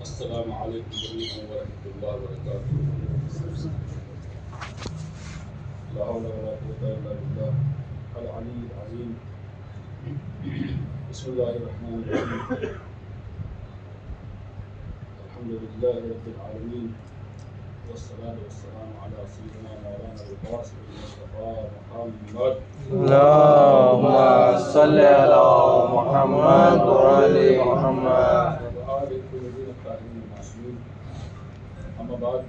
السلام علیکم ورحمۃ اللہ وبرکاتہ. لا حول ولا قوة الا باللہ العلی العظیم. بسم اللہ الرحمن الرحیم. الحمد للہ رب العالمین والصلاة والسلام علی سیدنا مولانا القاسم المصطفى محمد. اللهم صل على محمد وعلى محمد. اما بعد،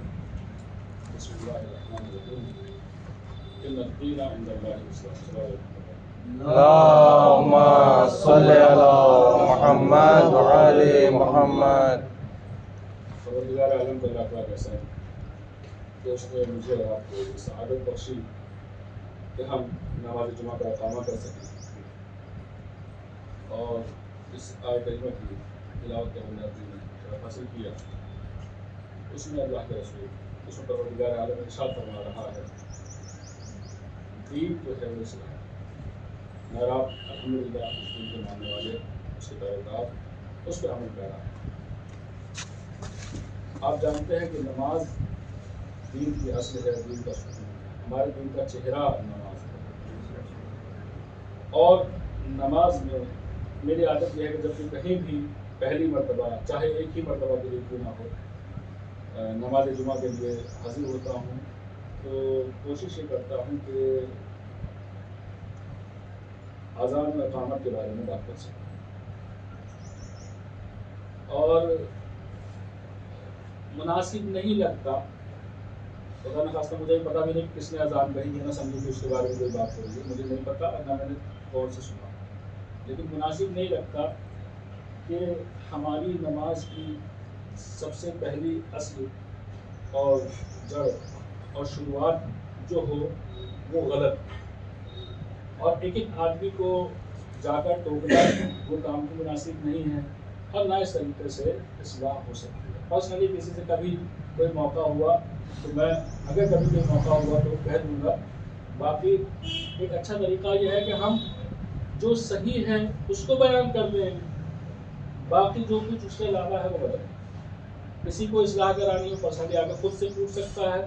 بسم اللہ الرحمن الرحیم. ان الدین عند اللہ الاسلام. اللهم صل على محمد وعلى محمد. پروردگار عالم کا لاکھ لاکھ احسان کہ اس نے مجھے اور آپ کو یہ سعادت بخشی کہ ہم نماز جمعہ کا اقامہ کر سکیں اور اس آیت کریمہ کی تلاوت کرنے نے شرف حاصل کیا. اس میں اللہ کے رسول، اس میں پروردگار عالم ارشاد فرما رہا ہے دین جو ہے وہ اسلام ہے، اور آپ الحمدللہ اس دین کے ماننے والے، اس کے پیروکار، اس پہ عمل پیرا. آپ جانتے ہیں کہ نماز دین کی اصل ہے، دین کا ستون ہے. ہمارے دین کا چہرہ نماز ہے. اور نماز میں میری عادت یہ ہے کہ جب بھی کہیں بھی پہلی مرتبہ، چاہے ایک ہی مرتبہ کے لیے کیوں نہ ہو، نماز جمعہ کے لیے حاضر ہوتا ہوں تو کوشش یہ کرتا ہوں کہ اذان و اقامت کے بارے میں بات کر سکوں. اور مناسب نہیں لگتا، خدا نخواستہ مجھے پتا بھی نہیں کس نے اذان کہی ہے، نہ سمجھو کہ اس کے بارے میں کوئی بات ہو رہی ہے، مجھے نہیں پتا نہ میں نے غور سے سنا. لیکن مناسب نہیں لگتا کہ ہماری نماز کی سب سے پہلی اصل اور جڑ اور شروعات جو ہو وہ غلط، اور ایک ایک آدمی کو جا کر ٹوکنا وہ کام بھی مناسب نہیں ہے، اور نہ اس طریقے سے اصلاح ہو سکتی ہے. پرسنلی کسی سے کبھی کوئی موقع ہوا تو میں اگر کبھی کوئی موقع ہوا تو کہہ دوں گا. باقی ایک اچھا طریقہ یہ ہے کہ ہم جو صحیح ہے اس کو بیان کر دیں، باقی جو کچھ اس کے علاوہ ہے وہ غلط ہے. کسی کو اصلاح کرانی ہو پرسنلی آ کے خود سے پوچھ سکتا ہے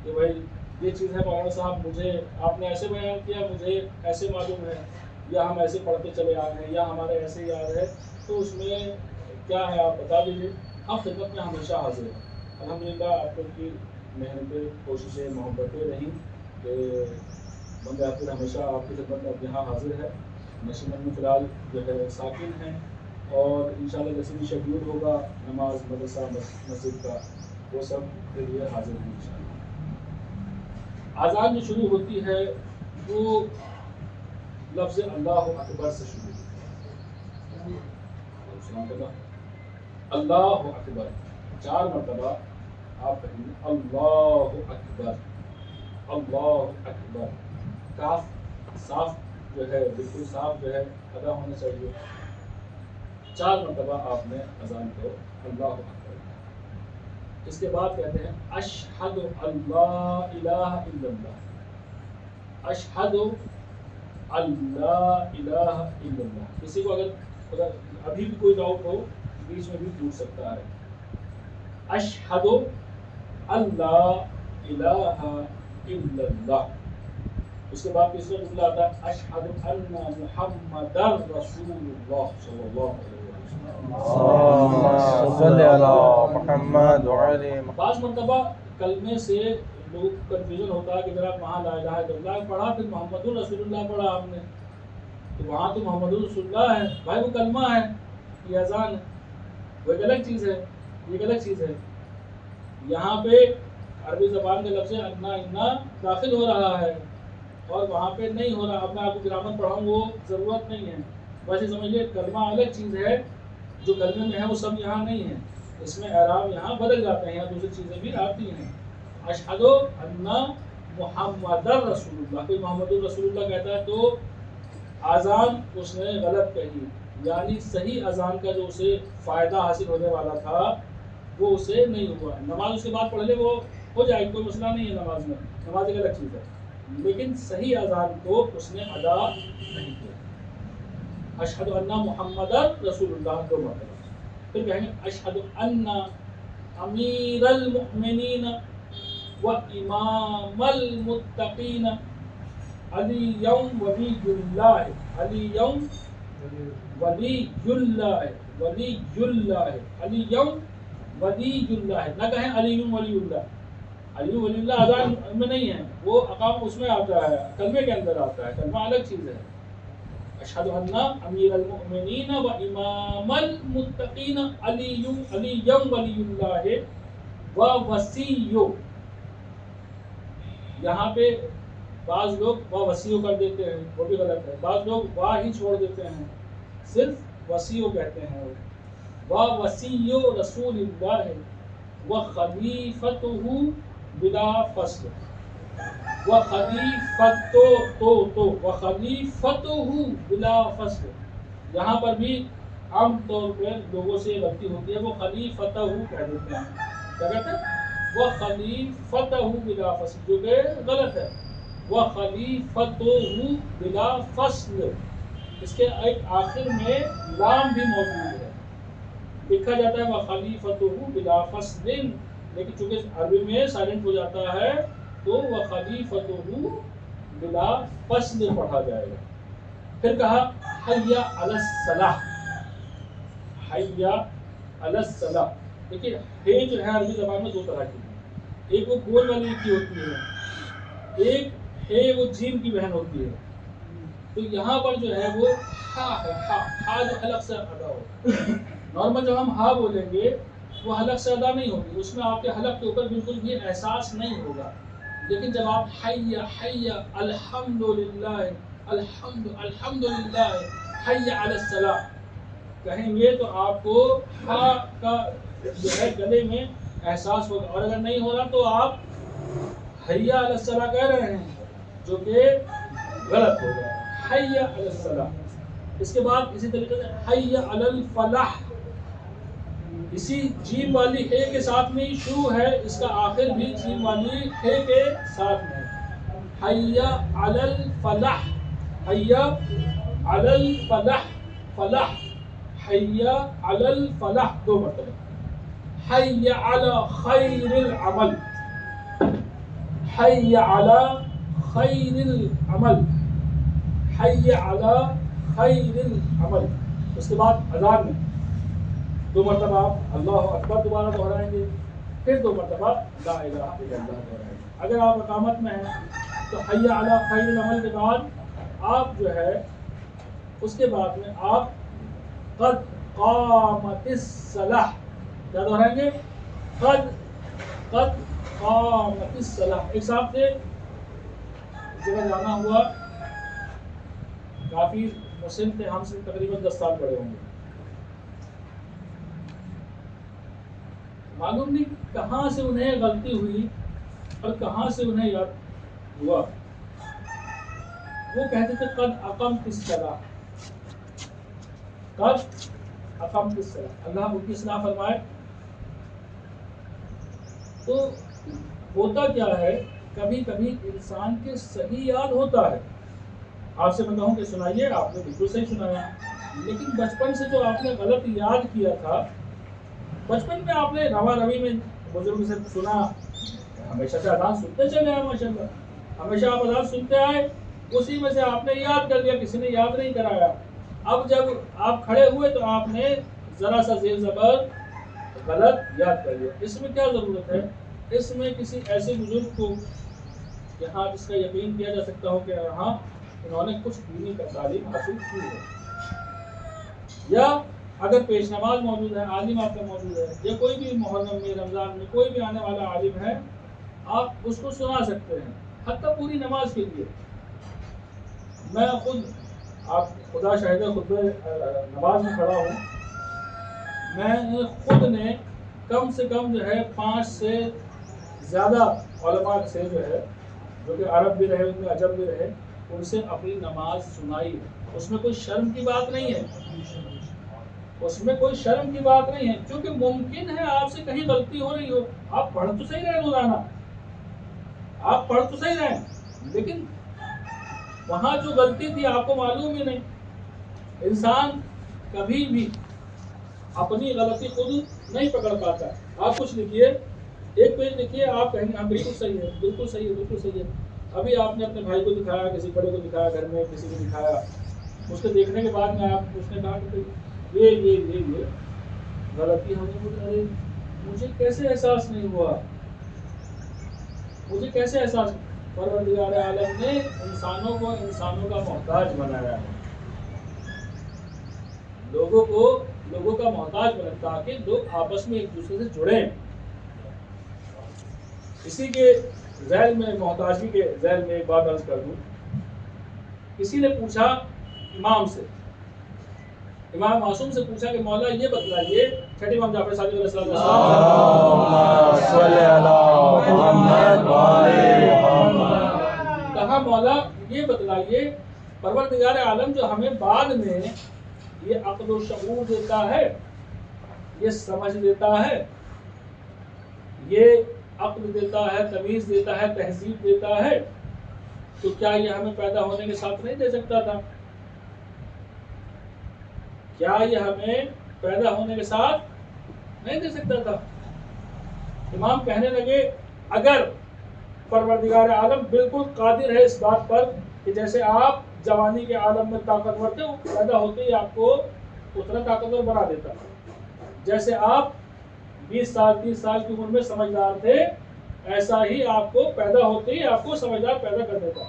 کہ بھائی یہ چیز ہے مولانا صاحب، مجھے آپ نے ایسے بیان کیا، مجھے ایسے معلوم ہے، یا ہم ایسے پڑھتے چلے آ رہے ہیں، یا ہمارے ایسے یاد ہے، تو اس میں کیا ہے آپ بتا دیجیے. ہم خدمت میں ہمیشہ حاضر ہیں. الحمدللہ آپ لوگ کی محنتیں، کوششیں، محبتیں رہیں کہ بند آخر ہمیشہ آپ کی خدمت میں اب یہاں حاضر ہے. نشیمن میں فی الحال جو ہے ساکن ہیں، اور انشاءاللہ جیسے بھی شیڈیول ہوگا نماز مدرسہ مسجد کا وہ سب کے لیے حاضر ہیں انشاءاللہ. اذان جو شروع ہوتی ہے وہ لفظ اللہ اکبر سے شروع ہوتی ہے. اللہ اکبر 4 مرتبہ آپ کہیں گے اللہ اکبر، اللہ اکبر. کاف صاف جو ہے، بالکل صاف جو ہے ادا ہونا چاہیے. 4 مرتبہ آپ نے اذان کو اللہ اکبر. اس کے بعد کہتے ہیں اشہد اللہ الہ الا اللہ. اشہد اللہ الہ الا اللہ. کسی کو اگر ابھی بھی کوئی ڈاؤٹ ہو بیچ میں بھی پوچھ سکتا ہے. اشہد اللہ الہ الا اللہ. اس کے بعد تیسرا جملہ آتا ہے اشہد ان محمد رسول اللہ صلی اللہ علیہ وسلم. اللهم صل على محمد وعلى محمد. بعض مرتبہ کلمے سے لوگ کنفیوژن ہوتا ہے کہ جناب وہاں لا الہ الا اللہ پڑھا، پھر محمد رسول اللہ پڑھا آپ نے، تو وہاں تو محمد رسول اللہ ہے. بھائی وہ کلمہ ہے، یہ اذان ہے، وہ ایک الگ چیز ہے، یہ ایک الگ چیز ہے. یہاں پہ عربی زبان کے لفظ انا انا داخل ہو رہا ہے، اور وہاں پہ نہیں ہو رہا. اب میں آپ کو گرامر پڑھاؤں وہ ضرورت نہیں ہے. ویسے سمجھیے کلمہ الگ چیز ہے، جو کلمے میں ہے وہ سب یہاں نہیں ہے. اس میں اعراب یہاں بدل جاتے ہیں، دوسری چیزیں بھی آتی ہیں. اشہد ان محمد رسول اللہ. کوئی محمد رسول اللہ کہتا ہے تو اذان اس نے غلط کہی، یعنی صحیح اذان کا جو اسے فائدہ حاصل ہونے والا تھا وہ اسے نہیں ہوا. نماز اس کے بعد پڑھ لے وہ ہو جائے، کوئی مسئلہ نہیں ہے. نماز میں نماز ایک الگ چیز ہے، لیکن صحیح اذان کو اس نے ادا نہیں کیا. اشہد ان محمد رسول اللہ 2 مرتبہ. پھر کہیں گے اشہد ان امیر المؤمنین و امام المتقین علی ولی اللہ، علی ولی اللہ، ولی اللہ، علی ولی اللہ، نہ کہیں علی ولی اللہ۔ علی ولی اللہ اذان میں نہیں ہے، وہ اقام اس میں آتا ہے، کلمے کے اندر آتا ہے، کلمہ الگ چیز ہے۔ اشہد ان امیر المؤمنین و امام المتقین علی ولی اللہ و وصیو، یہاں پہ بعض لوگ وا وصیو کر دیتے ہیں، وہ بھی غلط ہے۔ بعض لوگ وا ہی چھوڑ دیتے ہیں، صرف وصیو کہتے ہیں۔ وا وصیو رسول اللہ و خلیفتہ بلا فصل، و خلیفتہ بلا فصل، یہاں پر بھی عام طور پہ لوگوں سے غلطی ہوتی ہے، وہ خلیفتہ کہہ دیتے ہیں، کیا کہتے ہیں؟ وہ خلیفتہ بلا فصل، جو کہ غلط ہے۔ وہ خلیفتہ بلا فصل، اس کے ایک آخر میں لام بھی موجود ہے، لکھا جاتا ہے وہ خلیفتہ بلا فصل، لیکن چونکہ عربی میں سائلنٹ ہو جاتا ہے تو وہ خلیفتہ بلا فصل پڑھا جائے گا۔ پھر کہا حی علی الصلاح، حی علی الصلاح۔ دیکھیے ہے جو ہے عربی زبان میں دو طرح کی ہے، ایک وہ گول والی لکھی ہوتی ہے، ایک ہے وہ جیم کی بہن ہوتی ہے۔ تو یہاں پر جو ہے وہ ہا ہے، ہا جو حلق سے ادا ہو، نارمل جب ہم ہا بولیں گے وہ حلق سے ادا نہیں ہوگی، اس میں آپ کے حلق کے اوپر بالکل بھی احساس نہیں ہوگا، لیکن جب آپ حی حی الحمدللہ الحمدللہ حی علی الصلاح کہیں گے تو آپ کو ہا کا جو ہے گلے میں احساس ہوگا، اور اگر نہیں ہو رہا تو آپ حی علی الصلاح کہہ رہے ہیں، جو کہ غلط ہوگا، حی علی الصلاح۔ اس کے بعد اسی طریقے سے حی علی الفلاح، اسی جیم والی ہے کے ساتھ میں شروع ہے، اس کا آخر بھی جیم والی ہے کے ساتھ میں، حی علی الفلاح، حی علی الفلاح، فلاح، حی علی الفلاح، دو مرتبہ۔ حی علی خیر العمل، حی علی خیر العمل، حی علی خیر العمل۔ اس کے بعد اذان میں دو مرتبہ آپ اللہ اکبر دوبارہ دہرائیں گے، پھر دو مرتبہ لا الہ الا اللہ دہرائیں گے۔ اگر آپ اقامت میں ہیں تو حی علی خیر العمل کے بعد آپ جو ہے اس کے بعد میں آپ قد قامت الصلاح کیا دہرائیں گے؟ قد قامت الصلاح۔ ایک صاحب تھے، اس جگہ جانا ہوا، کافی مسن تھے، ہم سے تقریباً 10 سال بڑے ہوں گے، معلوم نہیں کہاں سے انہیں غلطی ہوئی اور کہاں سے انہیں یاد ہوا، وہ کہتے تھے قد اقمت الصلاح، قد اقمت الصلاح، اللہ ان کی اصلاح فرمائے۔ تو ہوتا کیا ہے، کبھی کبھی انسان کے صحیح یاد ہوتا ہے، آپ سے میں کہوں کہ سنائیے، آپ نے بالکل صحیح سنایا، لیکن بچپن سے جو آپ نے غلط یاد کیا تھا، بچپن میں آپ نے روا روی میں بزرگ سے سنا، ہمیشہ سے اذان سنتے چلے آئے، ماشاء اللہ ہمیشہ آپ اذان سنتے آئے، اسی میں سے آپ نے یاد کر لیا، کسی نے یاد نہیں کرایا۔ اب جب آپ کھڑے ہوئے تو آپ نے ذرا سا زیر زبر غلط یاد کر لیا، اس میں کیا ضرورت ہے؟ اس میں کسی ایسے بزرگ کو یہاں جس کا یقین کیا جا سکتا ہو کہ ہاں انہوں نے کچھ دینی کا تعلیم حاصل کی ہے، یا اگر پیش نماز موجود ہے، عالم آپ کا موجود ہے، یا کوئی بھی محرم میں رمضان میں کوئی بھی آنے والا عالم ہے، آپ اس کو سنا سکتے ہیں، حتیٰ پوری نماز کے لیے۔ میں خود، آپ خدا شاہد ہے، خطبہ نماز میں کھڑا ہوں، میں خود نے کم سے کم جو ہے 5 سے زیادہ علماء سے جو ہے، جو کہ عرب بھی رہے، ان میں عجم بھی رہے، ان سے اپنی نماز سنائی، اس میں کوئی شرم کی بات نہیں ہے، اس میں کوئی شرم کی بات نہیں ہے، کیونکہ ممکن ہے آپ سے کہیں غلطی ہو رہی ہو، آپ پڑھ تو صحیح رہے روزانہ، آپ پڑھ تو صحیح رہے، لیکن وہاں جو غلطی تھی آپ کو معلوم ہی نہیں۔ انسان کبھی بھی اپنی غلطی خود نہیں پکڑ پاتا. آپ کچھ لکھیے، ایک پیج لکھیے، آپ کہیں گے ہاں بالکل صحیح ہے، بالکل صحیح ہے، بالکل صحیح ہے. ابھی آپ نے اپنے بھائی کو دکھایا، کسی بڑے کو دکھایا، گھر میں کسی کو دکھایا، اس کو دیکھنے کے بعد میں اس نے کہا کہ یہ غلطی ہو گئی. مجھے ارے مجھے کیسے احساس نہیں ہوا، مجھے کیسے احساس. پروردگار عالم نے انسانوں کو انسانوں کا محتاج بنایا ہے، لوگوں کا محتاج بنا تاکہ لوگ آپس میں ایک دوسرے سے جڑیں. اسی کے ذیل میں، محتاجی کے ذیل میں ایک بات عرض کر دوں. کسی نے پوچھا امام سے، امام معصوم سے پوچھا کہ مولا یہ بتلائیے، چھٹے امام جعفر صادق علیہ السلام کہا مولا یہ بتلائیے، پروردگار عالم جو ہمیں بعد میں یہ عقل و شعور دیتا ہے، یہ سمجھ دیتا ہے، یہ عقل دیتا ہے، تمیز دیتا ہے، تہذیب دیتا ہے، تو کیا یہ ہمیں پیدا ہونے کے ساتھ نہیں دے سکتا تھا؟ کیا یہ ہمیں پیدا ہونے کے ساتھ نہیں دے سکتا تھا؟ امام کہنے لگے اگر پروردگار عالم بالکل قادر ہے اس بات پر کہ جیسے آپ جوانی کے عالم میں طاقتور تھے، پیدا ہوتے ہی آپ کو اتنا طاقتور بنا دیتا، جیسے آپ 20 سال 30 سال کی عمر میں سمجھدار تھے، ایسا ہی آپ کو پیدا ہوتے ہی آپ کو سمجھدار پیدا کر دیتا.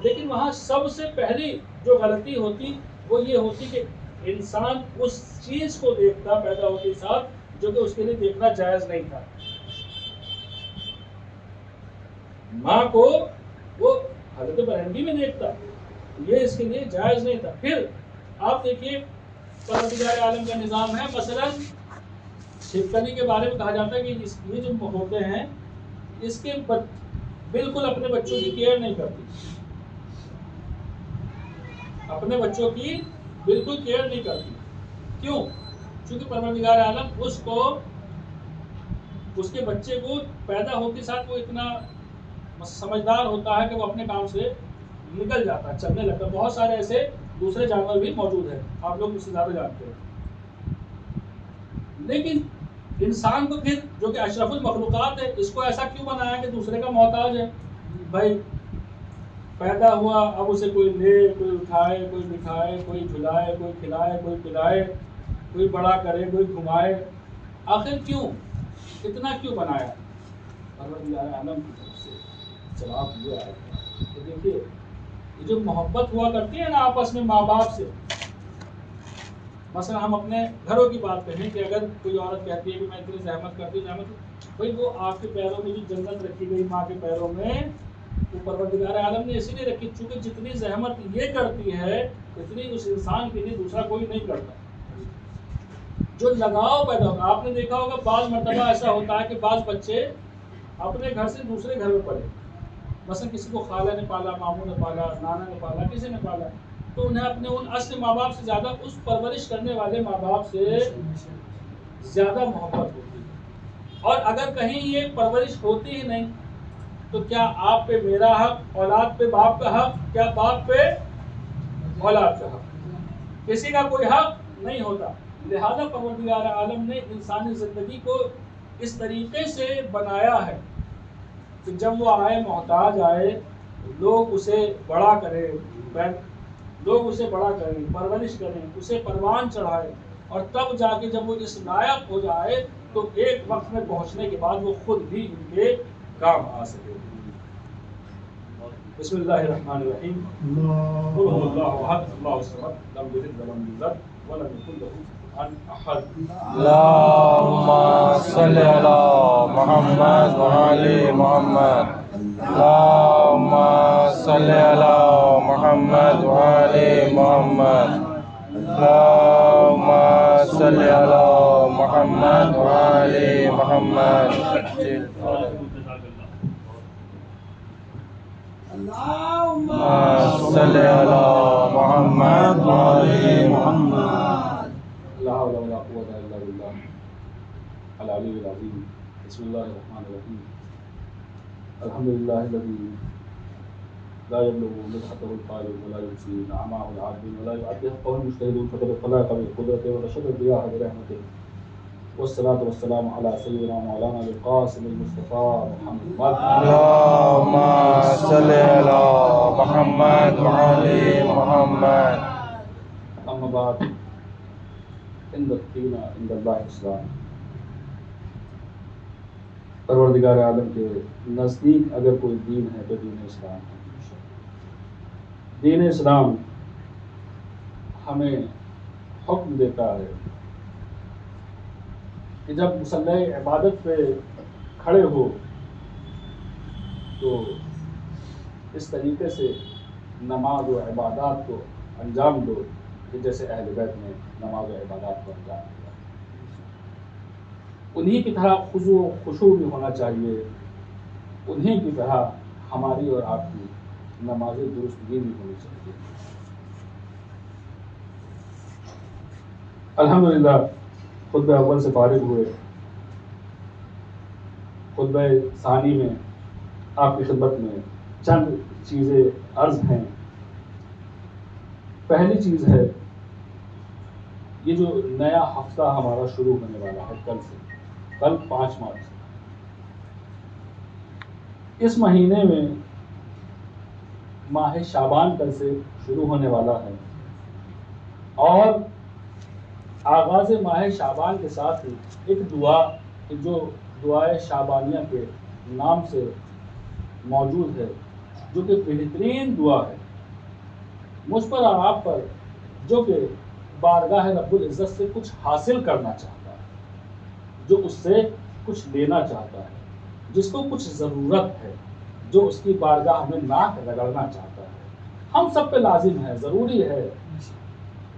لیکن وہاں سب سے پہلی جو غلطی ہوتی وہ یہ ہوتی کہ انسان اس چیز کو دیکھتا پیدا ہوتے ہی ساتھ جو کہ اس کے لیے دیکھنا جائز نہیں تھا. ماں کو وہ حالت برہنگی میں دیکھتا، یہ اس کے لیے جائز نہیں تھا. پھر آپ دیکھیے پروردگار عالم کا نظام ہے، مثلا چھپکلی کے بارے میں کہا جاتا ہے کہ یہ جو ہوتے ہیں اس کے بالکل اپنے بچوں کی کیئر نہیں کرتی، اپنے بچوں کی بالکل کیئر نہیں کرتی. کیوں؟ چونکہ پروردگار عالم اس کے بچے کو پیدا ہوتے ساتھ وہ اتنا سمجھدار ہوتا ہے کہ وہ اپنے کام سے نکل جاتا ہے، چلنے لگتا ہے. بہت سارے ایسے دوسرے جانور بھی موجود ہیں، آپ لوگ اس سے زیادہ جانتے ہیں. لیکن انسان کو پھر جو کہ اشرف المخلوقات ہے، اس کو ایسا کیوں بنایا کہ دوسرے کا محتاج ہے؟ بھائی پیدا ہوا، اب اسے کوئی لے، کوئی اٹھائے، کوئی بٹھائے، کوئی جھلائے، کوئی کھلائے، کوئی پلائے، کوئی بڑا کرے، کوئی گھمائے. آخر کیوں؟ اتنا کیوں بنایا؟ پروردگار عالم کی طرف سے جواب یہ آئے گا کہ دیکھیے یہ جو محبت ہوا کرتی ہے نا آپس میں ماں باپ سے، مثلا ہم اپنے گھروں کی بات کہیں کہ اگر کوئی عورت کہتی ہے کہ میں اتنی زحمت کرتی ہوں، بھائی وہ آپ کے پیروں میں جو جنت رکھی گئی ماں کے پیروں میں، وہ پروردگار عالم نے اسی لیے رکھی چونکہ جتنی زحمت یہ کرتی ہے اتنی اس انسان کے لیے دوسرا کوئی نہیں کرتا. جو لگاؤ پیدا ہوگا، آپ نے دیکھا ہوگا بعض مرتبہ ایسا ہوتا ہے کہ بعض بچے اپنے گھر سے دوسرے گھر میں پڑے، مثلا کسی کو خالہ نے پالا، ماموں نے پالا، نانا نے پالا، کسی نے پالا، تو انہیں اپنے ان اصل ماں باپ سے زیادہ اس پرورش کرنے والے ماں باپ سے زیادہ محبت ہوتی ہے. اور اگر کہیں یہ پرورش ہوتی ہی نہیں تو کیا آپ پہ میرا حق، اولاد پہ باپ کا حق، کیا باپ پہ اولاد کا حق؟ کسی کا کوئی حق نہیں ہوتا. لہذا پروردگار عالم نے انسانی زندگی کو اس طریقے سے بنایا ہے کہ جب وہ آئے، محتاج آئے، لوگ اسے بڑا کریں، پرورش کریں، اسے پروان چڑھائے، اور تب جا کے جب وہ اس لائق ہو جائے تو ایک وقت میں پہنچنے کے بعد وہ خود بھی ان کے کام آ سکے. بسم اللہ الرحمن الرحیم. قل هو اللہ احد اللہ الصمد لم یلد ولم یولد ولم یکن له کفوا احد. اللهم صل على محمد وعلى محمد. اللهم صل على محمد وعلى محمد. اللهم صل على محمد وعلى محمد. اللهم صل على محمد وعلى محمد. لا حول ولا قوة إلا بالله العلي العظيم. بسم الله الرحمن الرحيم. الحمد لله الذي لا يبلغ مدحته القائل ولا يحصي نعمه العابدين ولا يعد حقه المجتهدون، فقد خلق بالقدرة ورشد الرياح برحمته والصلاة والسلام على سيدنا مولانا القاسم المصطفى محمد اللهم صل على محمد وعلى محمد. أما بعد إن الدين عند الله الإسلام. پروردگار عالم کے نزدیک اگر کوئی دین ہے تو دین اسلام ہے. دین اسلام ہمیں حکم دیتا ہے کہ جب مصلی عبادت پہ کھڑے ہو تو اس طریقے سے نماز و عبادات کو انجام دو کہ جیسے اہل بیت نے نماز و عبادات کو انجام دیا. انہی کی طرح خضوع و خشوع بھی ہونا چاہیے. انہی کی طرح ہماری اور آپ کی نماز درستگی بھی ہونی چاہیے. الحمدللہ خطبہ اول سے فارغ ہوئے. خطبہ ثانی میں آپ کی خدمت میں چند چیزیں عرض ہیں. پہلی چیز ہے یہ جو نیا ہفتہ ہمارا شروع ہونے والا ہے کل سے، کل 5 مارچ سے. اس مہینے میں ماہ شعبان کل سے شروع ہونے والا ہے اور آغاز ماہ شعبان کے ساتھ ہی ایک دعا جو دعائے شعبانیہ کے نام سے موجود ہے، جو کہ بہترین دعا ہے مجھ پر اور آپ پر، جو کہ بارگاہ رب العزت سے کچھ حاصل کرنا چاہتا ہے، جو اس سے کچھ لینا چاہتا ہے، جس کو کچھ ضرورت ہے، جو اس کی بارگاہ میں ناک رگڑنا چاہتا ہے. ہم سب پہ لازم ہے، ضروری ہے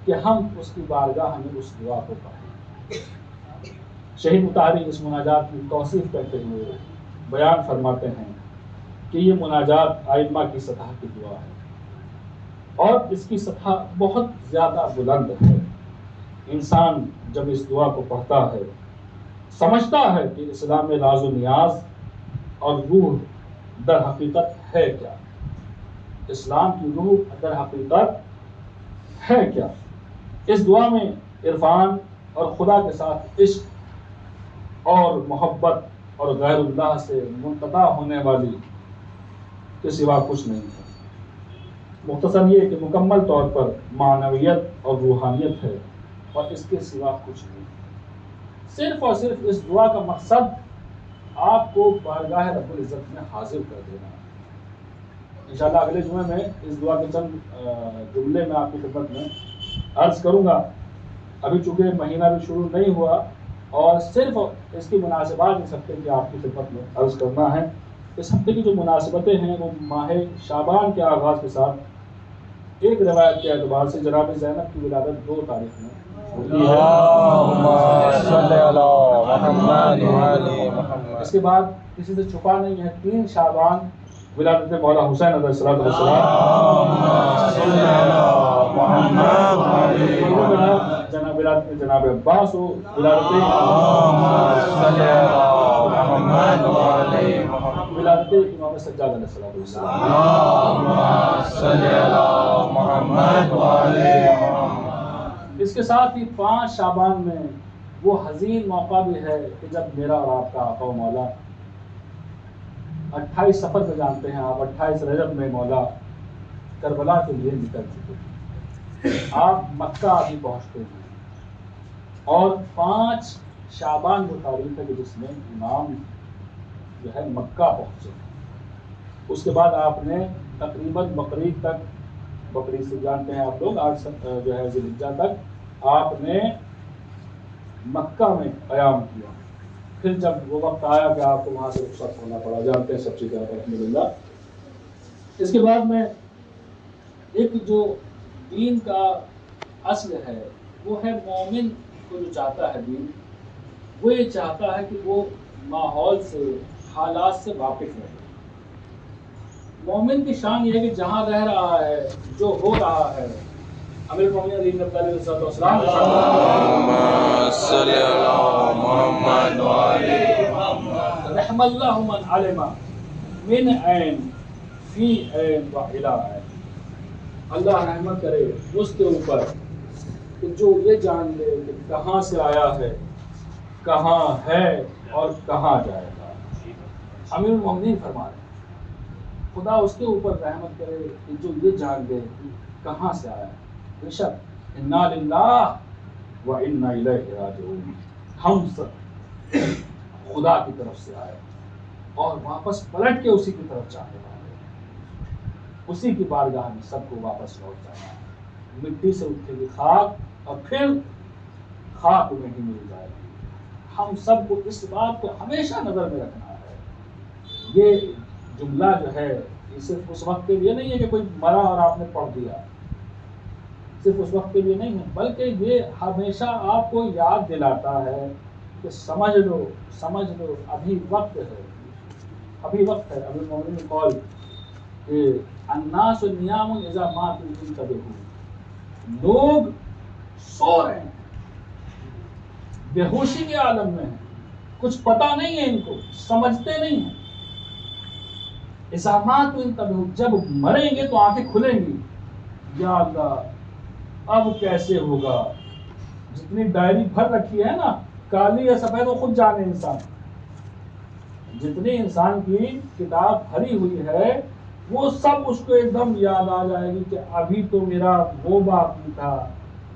کہ ہم اس کی بارگاہ میں اس دعا کو پڑھیں. شہید مطہری اس مناجات کی توصیف کرتے ہوئے بیان فرماتے ہیں کہ یہ مناجات ائمہ کی سطح کی دعا ہے اور اس کی سطح بہت زیادہ بلند ہے. انسان جب اس دعا کو پڑھتا ہے سمجھتا ہے کہ اسلام میں راز و نیاز اور روح در حقیقت ہے کیا، اسلام کی روح در حقیقت ہے کیا. اس دعا میں عرفان اور خدا کے ساتھ عشق اور محبت اور غیر اللہ سے منقطع ہونے والی کے سوا کچھ نہیں ہے. مختصر یہ کہ مکمل طور پر معنویت اور روحانیت ہے اور اس کے سوا کچھ نہیں. صرف اور صرف اس دعا کا مقصد آپ کو بارگاہ رب العزت میں حاضر کر دینا ہے. انشاءاللہ اگلے جمعے میں اس دعا کے چند جملے میں آپ کی خدمت میں عرض کروں گا. ابھی چونکہ مہینہ بھی شروع نہیں ہوا اور صرف اس کی مناسبات اس ہفتے کی آپ کی خدمت میں عرض کرنا ہے. اس ہفتے کی جو مناسبتیں ہیں وہ ماہ شعبان کے آغاز کے ساتھ ایک روایت کے اعتبار سے جناب زینب کی ولادت 2 تاریخ میں ہوتی ہے. اس کے بعد کسی سے چھپا نہیں ہے 3 شعبان ولادت مولا حسین علیہ السلام. جناب ولادت جناب عباس ہو، ولادت امام سجاد علیہ السلام. اس کے ساتھ ہی 5 شعبان میں وہ حزین موقع بھی ہے کہ جب میرا اور آپ کا آقا و مولا 28 سفر میں جانتے ہیں آپ، 28 رجب میں مولا کربلا کے لیے نکل چکے ہیں. آپ مکہ ابھی پہنچتے ہیں اور 5 شعبان وہ تاریخ ہے کہ جس میں امام جو ہے مکہ پہنچے. اس کے بعد آپ نے تقریباً بقرعید تک، بقرعید سے جانتے ہیں آپ لوگ، آج جو ہے ذی الحجہ تک آپ نے مکہ میں قیام کیا. پھر جب وہ وقت آیا کہ آپ کو وہاں سے رخصت ہونا پڑا، جانتے ہیں سب چیزیں الحمدللہ. اس کے بعد میں ایک جو دین کا اصل ہے وہ ہے مومن کو جو چاہتا ہے دین، وہ یہ چاہتا ہے کہ وہ ماحول سے، حالات سے واقف رہے. مومن کی شان یہ ہے کہ جہاں رہ رہا ہے، جو ہو رہا ہے، امیر المومنین علی بن ابی طالب علیہ السلام رحم اللہ من علم من عین فی عین و الی عین. اللہ رحمت کرے اس کے اوپر کہ جو یہ جان لے کہ کہاں سے آیا ہے کہاں ہے اور کہاں جائے گا. امیر المومنین فرما رہے ہیں خدا اس کے اوپر رحمت کرے کہ جو یہ جان لے کہاں سے آیا. بے شک انا للہ و انا الیہ راجعون، ہم سب خدا کی طرف سے آئے اور واپس پلٹ کے اسی کی طرف جانے والے، اسی کی بارگاہ میں سب کو واپس لوٹ جانا ہے. مٹی سے اٹھے گی خاک اور پھر خاک میں ہی مل جائے گی. ہم سب کو اس بات کو ہمیشہ نظر میں رکھنا ہے. یہ جملہ جو ہے یہ صرف اس وقت کے لیے نہیں ہے کہ کوئی مرا اور آپ نے پڑھ دیا، صرف اس وقت کے لیے نہیں ہے، بلکہ یہ ہمیشہ آپ کو یاد دلاتا ہے کہ سمجھ لو ابھی وقت ہے، ابھی وقت ہے. ابھی مومن قول کہ الناس نیام اذا ماتوا انتبہوا، لوگ سو رہے ہیں، بے ہوشی کے عالم میں ہیں، کچھ پتہ نہیں ہے، ان کو سمجھتے نہیں ہیں. اذا ماتوا انتبہوا، جب مریں گے تو آنکھیں کھلیں گی. یا اللہ اب کیسے ہوگا؟ جتنی ڈائری بھر رکھی ہے نا، کالی یا سفید، وہ خود جانے انسان. جتنی انسان کی کتاب بھری ہوئی ہے وہ سب اس کو ایک دم یاد آ جائے گی کہ ابھی تو میرا وہ باقی تھا،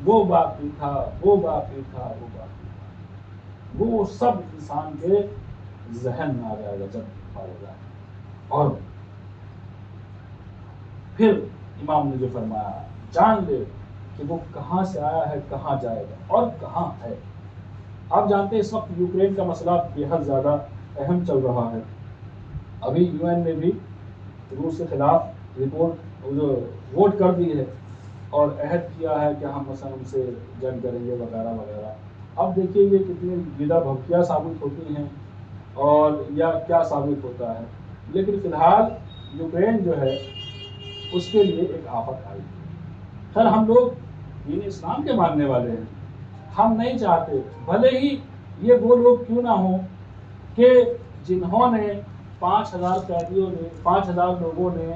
وہ باقی تھا، وہ باقی تھا، وہ باقی تھا. وہ سب انسان کے ذہن میں آ جائے گا جب پائے گا. اور پھر امام نے جو فرمایا جان لے کہ وہ کہاں سے آیا ہے، کہاں جائے گا اور کہاں ہے. آپ جانتے ہیں اس وقت یوکرین کا مسئلہ بے حد زیادہ اہم چل رہا ہے. ابھی یو این نے بھی روس کے خلاف رپورٹ جو ووٹ کر دی ہے اور عہد کیا ہے کہ ہم مثلا ان سے جنگ کریں گے وغیرہ وغیرہ. اب دیکھیے یہ کتنی گدا بھوکیاں ثابت ہوتی ہیں اور یا کیا ثابت ہوتا ہے. لیکن فی الحال یوکرین جو ہے اس کے لیے ایک آفت آئی. خیر ہم لوگ دین اسلام کے ماننے والے ہیں، ہم نہیں چاہتے بھلے ہی یہ وہ لوگ کیوں نہ ہوں کہ جنہوں نے 5,000 قیدیوں نے 5,000 لوگوں نے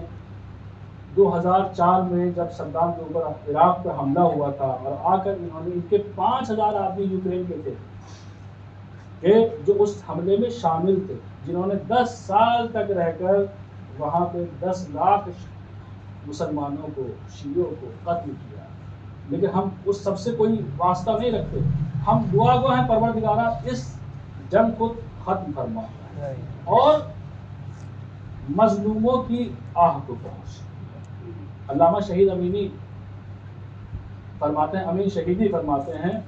2004 میں جب صدام کے اوپر عراق پہ حملہ ہوا تھا اور آ کر انہوں نے ان کے 5,000 آدمی یوکرین کے تھے کہ جو اس حملے میں شامل تھے، جنہوں نے 10 سال تک رہ کر وہاں پہ 10 لاکھ مسلمانوں کو، شیعوں کو قتل کیا. لیکن ہم اس سب سے کوئی واسطہ نہیں رکھتے. ہم دعا گو ہیں پروردگارہ اس جنگ کو ختم فرما اور مظلوموں کی آہ کو پہنچ. علامہ شہید امینی فرماتے ہیں، امین شہیدی فرماتے ہیں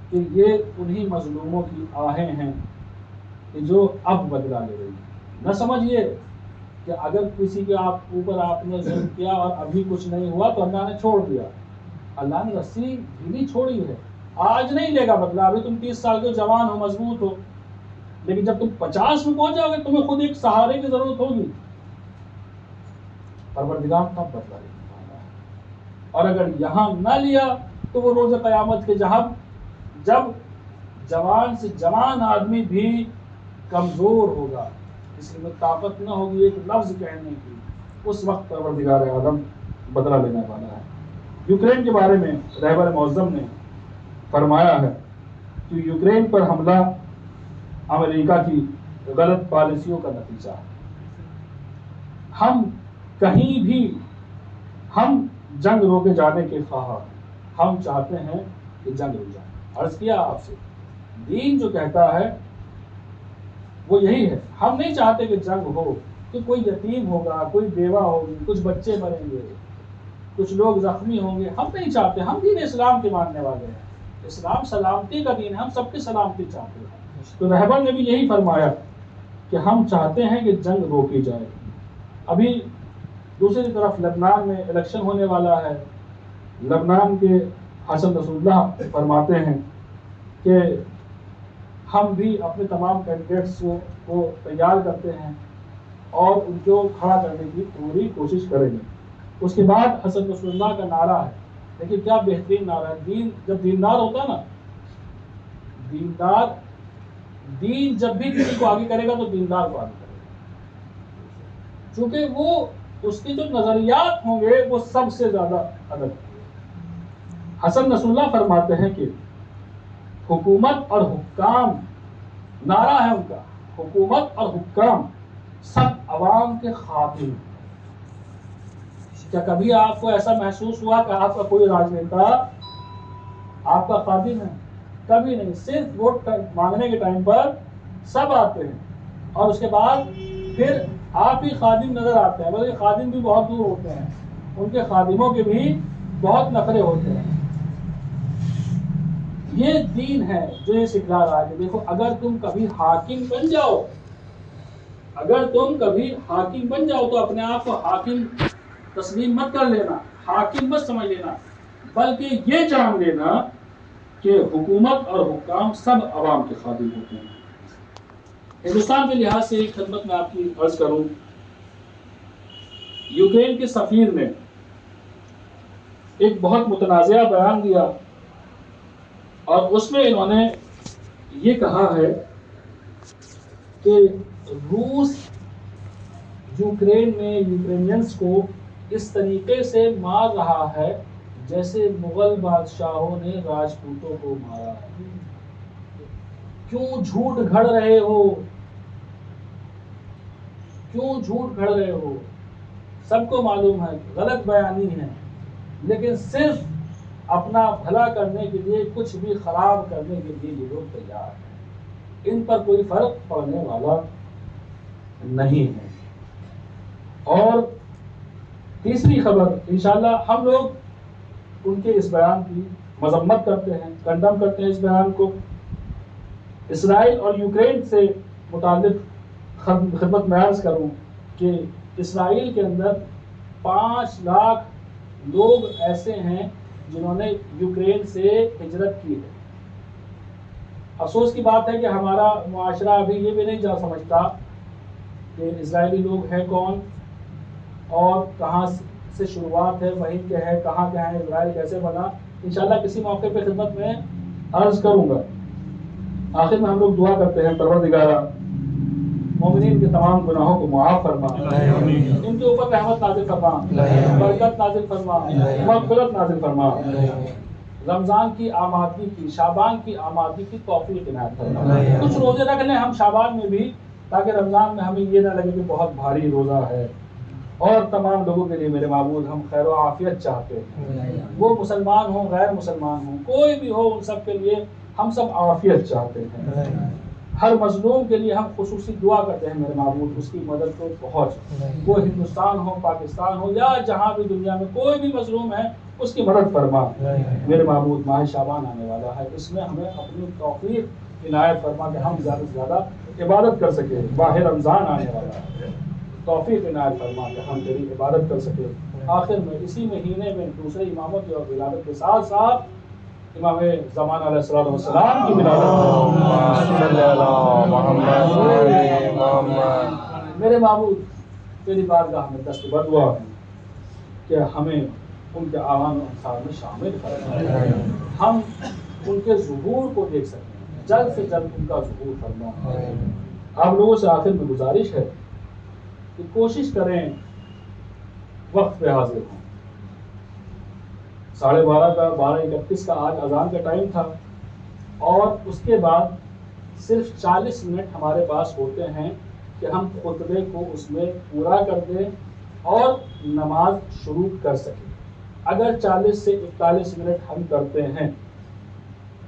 کہ یہ انہی مظلوموں کی آہیں ہیں کہ جو اب بدلہ لے رہی ہیں. نہ سمجھیے کہ اگر کسی کے آپ اوپر آپ نے ظلم کیا اور ابھی کچھ نہیں ہوا تو اللہ نے چھوڑ دیا. اللہ نے رسی ڈھیلی چھوڑی ہے. آج نہیں لے گا بدلہ. ابھی تم 30 سال کے جوان ہو، مضبوط ہو، لیکن جب تم 50 میں پہنچ جاؤ گے تمہیں خود ایک سہارے کی ضرورت ہوگی. پروردگار تب بدلہ لینے والا ہے. اور اگر یہاں نہ لیا تو وہ روز قیامت کے جب جوان سے جوان آدمی بھی کمزور ہوگا، اس میں طاقت نہ ہوگی ایک لفظ کہنے کی، اس وقت پروردگار عالم بدلہ لینے والا ہے. یوکرین کے بارے میں رہبر معظم نے فرمایا ہے کہ یوکرین پر حملہ امریکہ کی غلط پالیسیوں کا نتیجہ ہے. ہم کہیں بھی ہم جنگ روکے جانے کے خواہاں، ہم چاہتے ہیں کہ جنگ رک جائے. عرض کیا آپ سے دین جو کہتا ہے وہ یہی ہے. ہم نہیں چاہتے کہ جنگ ہو، کہ کوئی یتیم ہوگا، کوئی بیوہ ہوگی، کچھ بچے مریں گے، کچھ لوگ زخمی ہوں گے. ہم نہیں چاہتے. ہم دین اسلام کے ماننے والے ہیں. اسلام سلامتی کا دین ہے، ہم سب کی سلامتی چاہتے ہیں. تو رہبر نے بھی یہی فرمایا کہ ہم چاہتے ہیں کہ جنگ روکی جائے. ابھی دوسری طرف لبنان میں الیکشن ہونے والا ہے. لبنان کے حسن نصر اللہ فرماتے ہیں کہ ہم بھی اپنے تمام کینڈیڈیٹس کو تیار کرتے ہیں اور ان کو کھڑا کرنے کی پوری کوشش کریں گے. اس کے بعد حسن نصر اللہ کا نعرہ ہے. دیکھیے کیا بہترین نعرہ ہے. دین جب دیندار ہوتا ہے نا، دیندار دین جب بھی کسی کو آگے کرے گا تو دیندار کو آگے کرے گا، چونکہ وہ اس کے جو نظریات ہوں گے وہ سب سے زیادہ الگ ہوں گے. حسن نصر اللہ فرماتے ہیں کہ حکومت اور حکام نعرہ ہے ان کا، حکومت اور حکام سب عوام کے خادم۔ کیا کبھی آپ کو ایسا محسوس ہوا کہ آپ کا کوئی راجنیتا آپ کا خادم ہے؟ کبھی نہیں۔ صرف ووٹ مانگنے کے ٹائم پر سب آتے ہیں اور اس کے بعد پھر آپ ہی خادم نظر آتے ہیں، بلکہ خادم بھی بہت دور ہوتے ہیں، ان کے خادموں کے بھی بہت نخرے ہوتے ہیں۔ یہ دین ہے جو یہ سکھلا رہا ہے کہ دیکھو اگر تم کبھی حاکم بن جاؤ، اگر تم کبھی حاکم بن جاؤ تو اپنے آپ کو حاکم تسلیم مت کر لینا، حاکم مت سمجھ لینا، بلکہ یہ جان لینا کہ حکومت اور حکام سب عوام کے خادم ہوتے ہیں۔ ہندوستان کے لحاظ سے ایک خدمت میں آپ کی عرض کروں، یوکرین کے سفیر نے ایک بہت متنازعہ بیان دیا اور اس میں انہوں نے یہ کہا ہے کہ روس یوکرین میں یوکرینینز کو اس طریقے سے مار رہا ہے جیسے مغل بادشاہوں نے راجپوتوں کو مارا ہے۔ کیوں جھوٹ گھڑ رہے ہو؟ کیوں جھوٹ گھڑ رہے ہو؟ سب کو معلوم ہے غلط بیانی ہے، لیکن صرف اپنا بھلا کرنے کے لیے، کچھ بھی خراب کرنے کے لیے یہ لوگ تیار ہیں، ان پر کوئی فرق پڑنے والا نہیں ہے۔ اور تیسری خبر، انشاءاللہ ہم لوگ ان کے اس بیان کی مذمت کرتے ہیں، کنڈم کرتے ہیں اس بیان کو۔ اسرائیل اور یوکرین سے متعلق خدمت میں عرض کروں کہ اسرائیل کے اندر 5 لاکھ لوگ ایسے ہیں جنہوں نے یوکرین سے ہجرت کی ہے۔ افسوس کی بات ہے کہ ہمارا معاشرہ ابھی یہ بھی نہیں جا سمجھتا کہ اسرائیلی لوگ ہیں کون اور کہاں سے شروعات ہے، وہیں کے ہے، کہاں کے ہیں، اسرائیل کیسے بنا۔ انشاءاللہ کسی موقع پہ خدمت میں عرض کروں گا۔ آخر میں ہم لوگ دعا کرتے ہیں، پروردگارہ مومنین کے تمام گناہوں کو معاف فرما، ان کے اوپر رحمت نازل فرما، برکت نازل فرما، مغفرت نازل فرما، رمضان کی آمادگی کی، شعبان کی آمادگی کی توفیق عنایت فرما۔ کچھ روزے رکھ لیں ہم شعبان میں بھی، تاکہ رمضان میں ہمیں یہ نہ لگے کہ بہت بھاری روزہ ہے۔ اور تمام لوگوں کے لیے میرے معبود ہم خیر و عافیت چاہتے ہیں، وہ مسلمان ہوں غیر مسلمان ہوں، کوئی بھی ہو، ان سب کے لیے ہم سب عافیت چاہتے ہیں۔ ہر مظلوم کے لیے ہم خصوصی دعا کرتے ہیں میرے معبود اس کی مدد کو پہنچ، وہ ہندوستان ہو، پاکستان ہو، یا جہاں بھی دنیا میں کوئی بھی مظلوم ہے اس کی مدد فرما میرے معبود۔ ماہ شعبان آنے والا ہے، اس میں ہمیں اپنی توفیق عنایت فرما کہ ہم زیادہ سے زیادہ عبادت کر سکیں۔ ماہ رمضان آنے والا ہے، توفیق عنایت فرما کہ ہم تیری عبادت کر سکیں۔ آخر میں اسی مہینے میں دوسرے اماموں کی اور ولادت کے ساتھ ساتھ امام زمان علیہ السلام کی میرے معبود تیری بارگاہ میں دست بدعا ہے کہ ہمیں ان کے آوان و انصار میں شامل فرما، ہم ان کے ظہور کو دیکھ سکیں، جلد سے جلد ان کا ظہور فرما۔ آپ لوگوں سے آخر میں گزارش ہے کہ کوشش کریں وقت پہ حاضر ہوں۔ 12:30 کا 12:31 کا آج اذان کا ٹائم تھا، اور اس کے بعد صرف 40 منٹ ہمارے پاس ہوتے ہیں کہ ہم خطبے کو اس میں پورا کر دیں اور نماز شروع کر سکیں۔ اگر 40 سے 41 منٹ ہم کرتے ہیں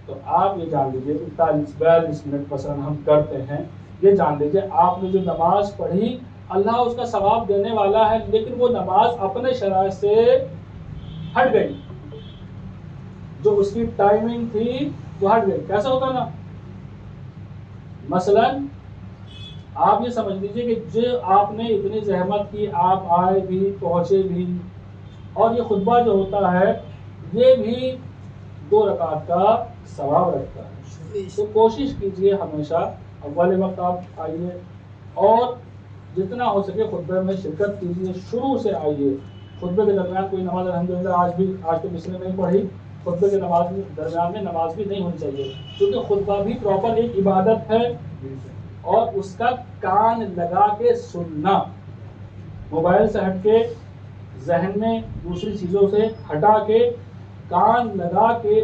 تو آپ یہ جان لیجیے 41-42 منٹ مثلا ہم کرتے ہیں، یہ جان لیجیے آپ نے جو نماز پڑھی اللہ اس کا ثواب دینے والا ہے، لیکن وہ نماز اپنے شرائط سے ہٹ گئی، جو اس کی ٹائمنگ تھی وہ ہٹ گئی۔ کیسا ہوگا نا، مثلا آپ یہ سمجھ لیجیے کہ جو آپ نے اتنی زحمت کی، آپ آئے بھی پہنچے بھی، اور یہ خطبہ جو ہوتا ہے یہ بھی 2 رکعت کا ثواب رکھتا ہے۔ تو کوشش کیجئے ہمیشہ اول وقت آپ آئیے اور جتنا ہو سکے خطبے میں شرکت کیجیے، شروع سے آئیے۔ خطبے کے درمیان کوئی نماز الحمدللہ آج تو کسی نے نہیں پڑھی، خطبے کے درمیان میں نماز بھی نہیں ہونی چاہیے، کیونکہ خطبہ بھی پراپر ایک عبادت ہے، اور اس کا کان لگا کے سننا، موبائل سے ہٹ کے، ذہن میں دوسری چیزوں سے ہٹا کے کان لگا کے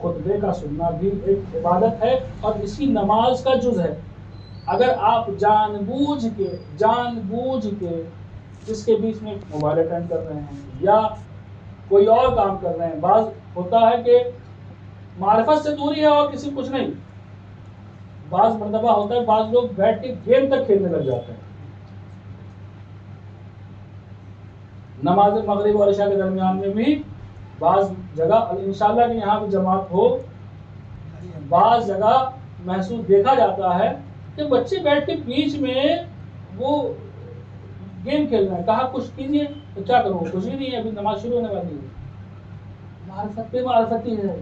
خطبے کا سننا بھی ایک عبادت ہے اور اسی نماز کا جز ہے. اگر آپ جان بوجھ کے اس کے بیچ میں موبائل اٹینڈ کر رہے ہیں یا کوئی اور کام کر رہے ہیں، بعض ہوتا ہے کہ معرفت سے دوری ہے اور کسی کچھ نہیں. بعض مرتبہ ہوتا ہے بعض لوگ بیٹھ کے گیم تک کھیلنے لگ جاتے ہیں. نماز مغرب اور عشاء کے درمیان میں بھی بعض جگہ انشاءاللہ کہ یہاں بھی جماعت ہو، بعض جگہ محسوس دیکھا جاتا ہے کہ بچے بیٹھ کے بیچ میں وہ گیم کھیل رہے ہیں. کہا کچھ کیجیے تو کیا کرو، کچھ ہی نہیں ہے، ابھی نماز شروع ہونے والی ہے. معرفت پہ معرفت ہی ہے.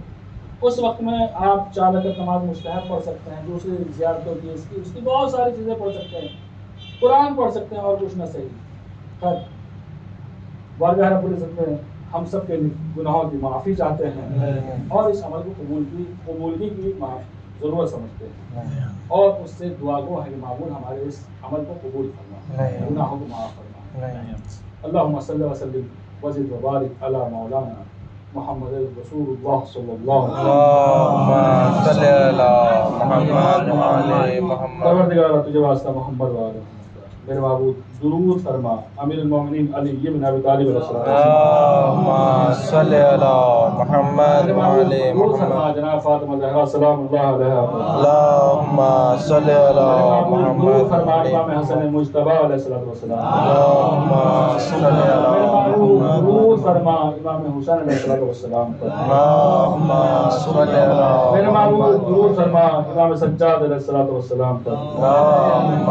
اس وقت میں آپ 4 رکعت نماز مستحب پڑھ سکتے ہیں، دوسری زیارتوں کی اس کی بہت ساری چیزیں پڑھ سکتے ہیں، قرآن پڑھ سکتے ہیں اور کچھ نہ صحیح. خیر بارگاہ رب العزت میں ہم سب کے گناہوں کی معافی چاہتے ہیں اور اس عمل کو قبولگی کی ضرورت سمجھتے ہیں اور اس سے دعا گو ہے کہ معمول ہمارے اس عمل کو قبول کرنا، گناہوں کو معاف کرنا. اللہم صلی وسلم وزد وبارک علی مولانا محمد رسول اللہ صلی اللہ اللہم صلی علی محمد وعلی محمد. پروردگارہ تجھے واسطہ محمد وعلی میرے معبود درود فرما امیر المومنین علی بن ابی طالب علیہ السلام. اللہم صلی علی محمد وعلی درود فرما محمد. جناب فاطمہ زہرا سلام اللہ علیہا. اللہم صلی علی محمد درود فرما وعلی امام حسن محمد. مجتبی علیہ السلام. اللہم صلی علی محمد. درود فرما امام حسین علیہ السلام پر. اللہم صلی علی میرے معبود محمد. درود فرما امام سجاد علیہ السلام پر. اللہم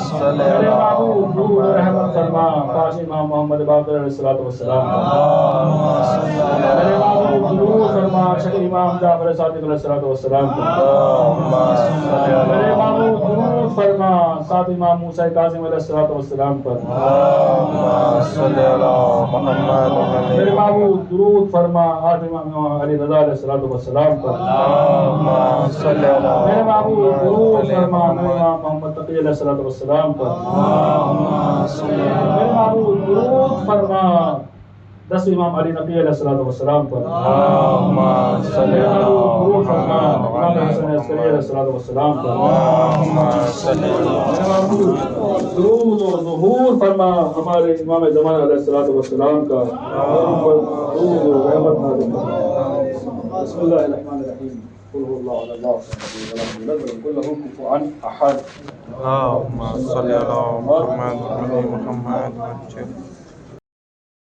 صلی میرے علی معبود درود محمد. رحمت فرما کاش امام محمد باقر علیہ السلام پر. اللہم صلی میرے علی معبود درود محمد. فرما شیخ امام جعفر صادق علیہ السلام پر. اللہم صلی علی میرے معبود درود محمد. فرما ساتھ امام موسیٰ کاظم علیہ السلام پر. اللہم صلی علی محمد وعلی میرے محمد. معبود درود فرما آٹھ امام علی رضا علیہ السلام پر. اللہم صلی علی میرے معبود محمد درود وعلی فرما محمد. امام محمد تقی علیہ السلام پر. اللہم صلی میرے علی معبود درود فرما 10 امام علی نقی علیہ السلام پر. اللہم صلی میرے علی معبود درود فرما محمد امام وعلی حسن عسکری محمد. علیہ السلام پر. اللہم صلی علی میرے معبود درود و ظہور فرما ہمارے امام زمان علیہ السلام کا اور ان پر درود و رحمت نازل فرما. بسم اللہ الرحمن الرحیم. قل هو اللہ احد اللہ الصمد لم یلد ولم یکن له کفوا احد. اللہم صلی علی محمد وعلی محمد.